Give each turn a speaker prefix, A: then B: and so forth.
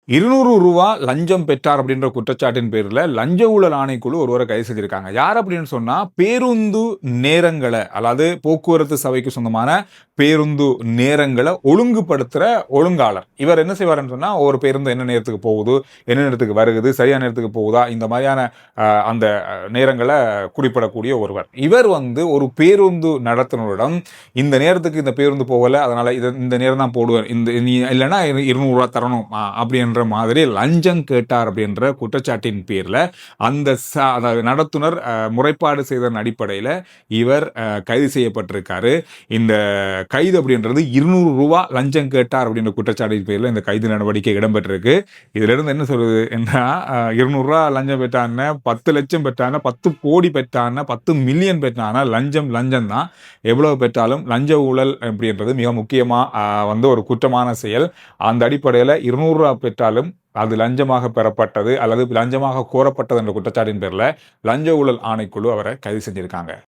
A: ரூ. 200 லஞ்சம் பெற்றார் அப்படின்ற குற்றச்சாட்டின் பேரில் லஞ்ச ஊழல் ஆணைக்குழு ஒருவரை கைது செஞ்சிருக்காங்க. யார் அப்படின்னு சொன்னா, பேருந்து நேரங்களை, அதாவது போக்குவரத்து சபைக்கு சொந்தமான பேருந்து நேரங்களை ஒழுங்குபடுத்துற ஒழுங்காளர். இவர் என்ன செய்வார்னு சொன்னா, ஒவ்வொரு பேருந்து என்ன நேரத்துக்கு போகுது, என்ன நேரத்துக்கு வருகுது, சரியான நேரத்துக்கு போகுதா, இந்த மாதிரியான அந்த நேரங்களை குறிப்பிடக்கூடிய ஒருவர். இவர் ஒரு பேருந்து நடத்துனரிடம் இந்த நேரத்துக்கு இந்த பேருந்து போகல, அதனால இந்த நேரம் தான் போடுவேன், இந்த நீ இல்லைன்னா ரூ. 200 தரணும் அப்படின்ற மாதிரி லஞ்சம் கேட்டார் அப்படின்ற குற்றச்சாட்டின் பேரில் அந்த நடத்துனர் முறைப்பாடு செய்ததன் அடிப்படையில் இவர் கைது செய்யப்பட்டிருக்காரு. இந்த கைது அப்படின்றது ரூ. 200 லஞ்சம் கேட்டார் அப்படின்ற குற்றச்சாட்டின் பேரில் இந்த கைது நடவடிக்கை இடம்பெற்றிருக்கு. இதுல இருந்து என்ன சொல்றது என்றா, ரூ. 200 லஞ்சம் பெற்றான, 10 லட்சம் பெற்றான, 10 கோடி பெற்றான, 10 மில்லியன் பெற்றான, லஞ்சம் தான். எவ்வளவு பெற்றாலும் லஞ்ச ஊழல் அப்படின்றது மிக முக்கியமா ஒரு குற்றமான செயல். அந்த அடிப்படையில் ரூ. 200 பெற்றாலும் அது லஞ்சமாக பெறப்பட்டது அல்லது லஞ்சமாக கோரப்பட்டது என்ற குற்றச்சாட்டின் பேரில் லஞ்ச ஊழல் ஆணைக்குழு அவரை கைது செஞ்சிருக்காங்க.